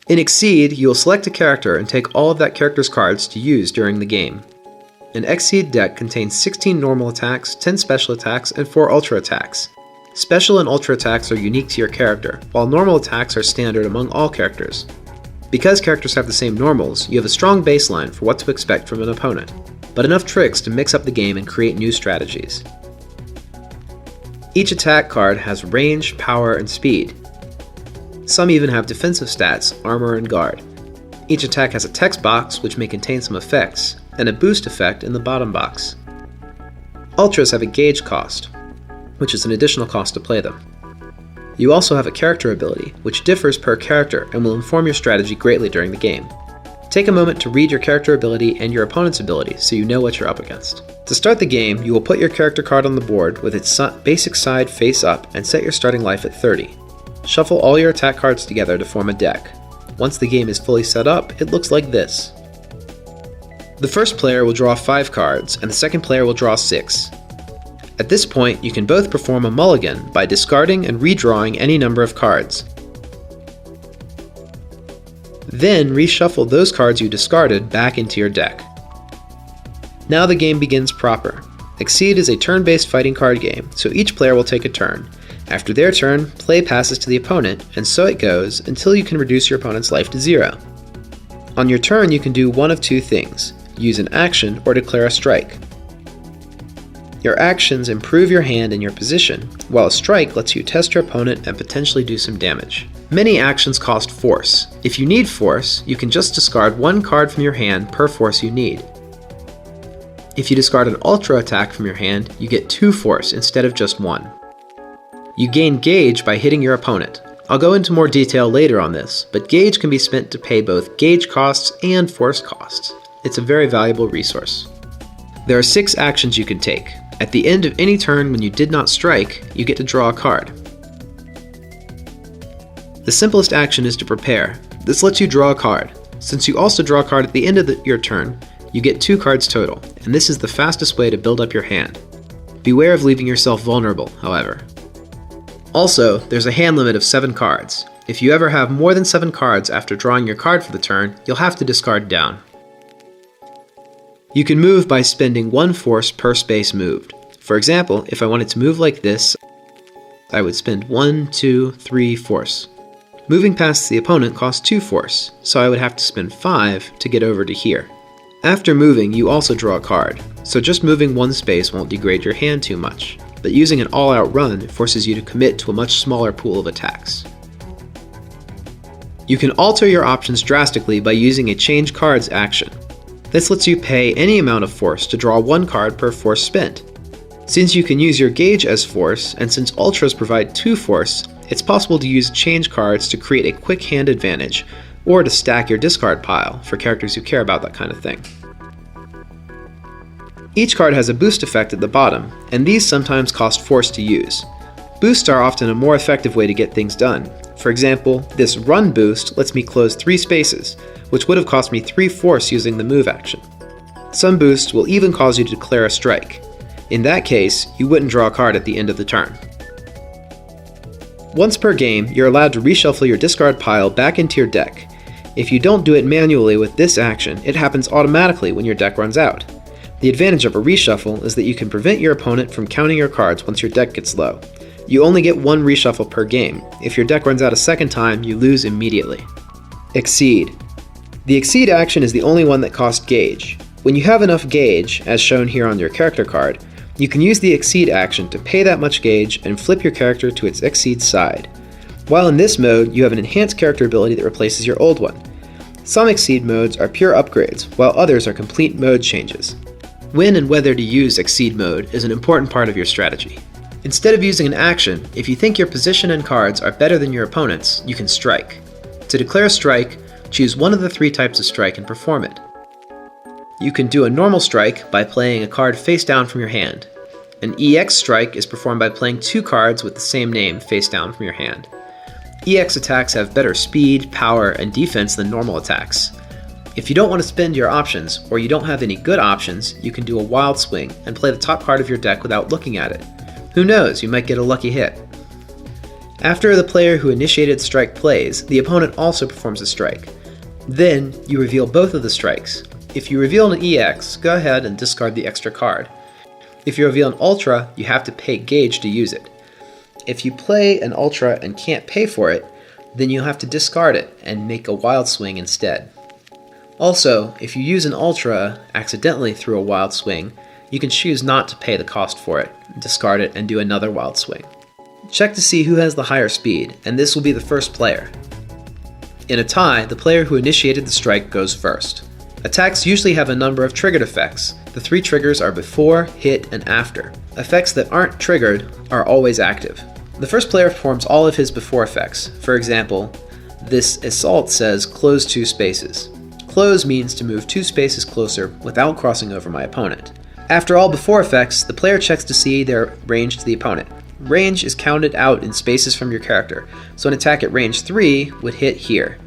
In Exceed, you will select a character and take all of that character's cards to use during the game. An Exceed deck contains 16 normal attacks, 10 special attacks, and 4 ultra attacks. Special and ultra attacks are unique to your character, while normal attacks are standard among all characters. Because characters have the same normals, you have a strong baseline for what to expect from an opponent, but enough tricks to mix up the game and create new strategies. Each attack card has range, power, and speed. Some even have defensive stats, armor, and guard. Each attack has a text box, which may contain some effects, and a boost effect in the bottom box. Ultras have a gauge cost, which is an additional cost to play them. You also have a character ability, which differs per character and will inform your strategy greatly during the game. Take a moment to read your character ability and your opponent's ability so you know what you're up against. To start the game, you will put your character card on the board with its basic side face up and set your starting life at 30. Shuffle all your attack cards together to form a deck. Once the game is fully set up, it looks like this. The first player will draw 5 cards, and the second player will draw 6. At this point, you can both perform a mulligan by discarding and redrawing any number of cards. Then reshuffle those cards you discarded back into your deck. Now the game begins proper. Exceed is a turn-based fighting card game, so each player will take a turn. After their turn, play passes to the opponent, and so it goes until you can reduce your opponent's life to 0. On your turn, you can do one of 2 things: use an action or declare a strike. Your actions improve your hand and your position, while a strike lets you test your opponent and potentially do some damage. Many actions cost force. If you need force, you can just discard 1 card from your hand per force you need. If you discard an ultra attack from your hand, you get 2 force instead of just 1. You gain gauge by hitting your opponent. I'll go into more detail later on this, but gauge can be spent to pay both gauge costs and force costs. It's a very valuable resource. There are 6 actions you can take. At the end of any turn when you did not strike, you get to draw a card. The simplest action is to prepare. This lets you draw a card. Since you also draw a card at the end of your turn, you get 2 cards total, and this is the fastest way to build up your hand. Beware of leaving yourself vulnerable, however. Also, there's a hand limit of 7 cards. If you ever have more than 7 cards after drawing your card for the turn, you'll have to discard down. You can move by spending 1 force per space moved. For example, if I wanted to move like this, I would spend 1, 2, 3 force. Moving past the opponent costs 2 force, so I would have to spend 5 to get over to here. After moving, you also draw a card, so just moving 1 space won't degrade your hand too much, but using an all-out run forces you to commit to a much smaller pool of attacks. You can alter your options drastically by using a change cards action. This lets you pay any amount of force to draw 1 card per force spent. Since you can use your gauge as force, and since ultras provide 2 force, it's possible to use change cards to create a quick hand advantage, or to stack your discard pile for characters who care about that kind of thing. Each card has a boost effect at the bottom, and these sometimes cost force to use. Boosts are often a more effective way to get things done. For example, this run boost lets me close 3 spaces, which would have cost me 3 force using the move action. Some boosts will even cause you to declare a strike. In that case, you wouldn't draw a card at the end of the turn. Once per game, you're allowed to reshuffle your discard pile back into your deck. If you don't do it manually with this action, it happens automatically when your deck runs out. The advantage of a reshuffle is that you can prevent your opponent from counting your cards once your deck gets low. You only get 1 reshuffle per game. If your deck runs out a second time, you lose immediately. Exceed. The Exceed action is the only one that costs gauge. When you have enough gauge, as shown here on your character card, you can use the Exceed action to pay that much gauge and flip your character to its Exceed side. While in this mode, you have an enhanced character ability that replaces your old one. Some Exceed modes are pure upgrades, while others are complete mode changes. When and whether to use Exceed mode is an important part of your strategy. Instead of using an action, if you think your position and cards are better than your opponent's, you can strike. To declare a strike, choose one of the 3 types of strike and perform it. You can do a normal strike by playing a card face down from your hand. An EX strike is performed by playing 2 cards with the same name face down from your hand. EX attacks have better speed, power, and defense than normal attacks. If you don't want to spend your options, or you don't have any good options, you can do a wild swing and play the top card of your deck without looking at it. Who knows, you might get a lucky hit. After the player who initiated the strike plays, the opponent also performs a strike. Then, you reveal both of the strikes. If you reveal an EX, go ahead and discard the extra card. If you reveal an Ultra, you have to pay Gauge to use it. If you play an Ultra and can't pay for it, then you'll have to discard it and make a Wild Swing instead. Also, if you use an Ultra accidentally through a Wild Swing, you can choose not to pay the cost for it, discard it, and do another Wild Swing. Check to see who has the higher speed, and this will be the first player. In a tie, the player who initiated the strike goes first. Attacks usually have a number of triggered effects. The 3 triggers are before, hit, and after. Effects that aren't triggered are always active. The first player performs all of his before effects. For example, this assault says close 2 spaces. Close means to move 2 spaces closer without crossing over my opponent. After all before effects, the player checks to see their range to the opponent. Range is counted out in spaces from your character, so an attack at range 3 would hit here.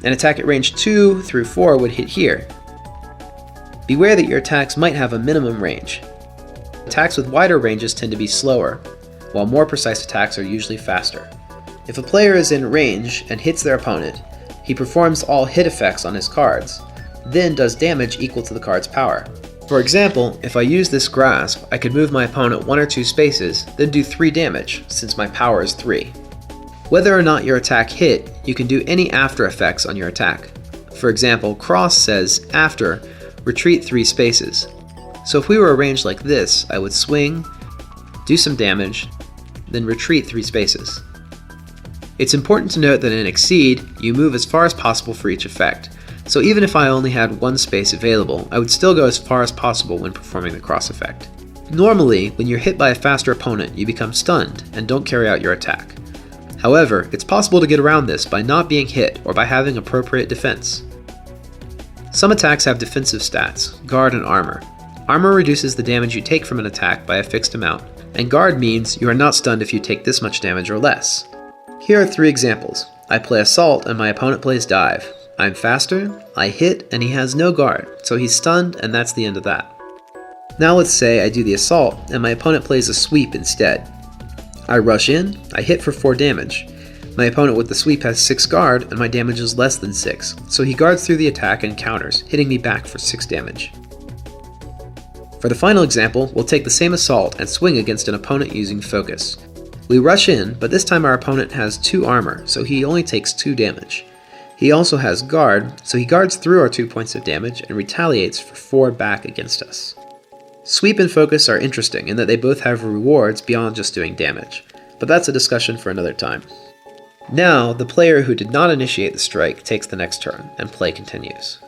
An attack at range 2 through 4 would hit here. Beware that your attacks might have a minimum range. Attacks with wider ranges tend to be slower, while more precise attacks are usually faster. If a player is in range and hits their opponent, he performs all hit effects on his cards, then does damage equal to the card's power. For example, if I use this grasp, I could move my opponent 1 or 2 spaces, then do 3 damage, since my power is 3. Whether or not your attack hit, you can do any after effects on your attack. For example, cross says, after, retreat 3 spaces. So if we were arranged like this, I would swing, do some damage, then retreat 3 spaces. It's important to note that in Exceed, you move as far as possible for each effect. So even if I only had 1 space available, I would still go as far as possible when performing the cross effect. Normally, when you're hit by a faster opponent, you become stunned and don't carry out your attack. However, it's possible to get around this by not being hit or by having appropriate defense. Some attacks have defensive stats, guard and armor. Armor reduces the damage you take from an attack by a fixed amount, and guard means you are not stunned if you take this much damage or less. Here are 3 examples. I play assault and my opponent plays dive. I'm faster, I hit, and he has no guard, so he's stunned and that's the end of that. Now let's say I do the assault and my opponent plays a sweep instead. I rush in, I hit for 4 damage. My opponent with the sweep has 6 guard and my damage is less than 6, so he guards through the attack and counters, hitting me back for 6 damage. For the final example, we'll take the same assault and swing against an opponent using focus. We rush in, but this time our opponent has 2 armor, so he only takes 2 damage. He also has guard, so he guards through our 2 points of damage and retaliates for 4 back against us. Sweep and focus are interesting in that they both have rewards beyond just doing damage, but that's a discussion for another time. Now, the player who did not initiate the strike takes the next turn, and play continues.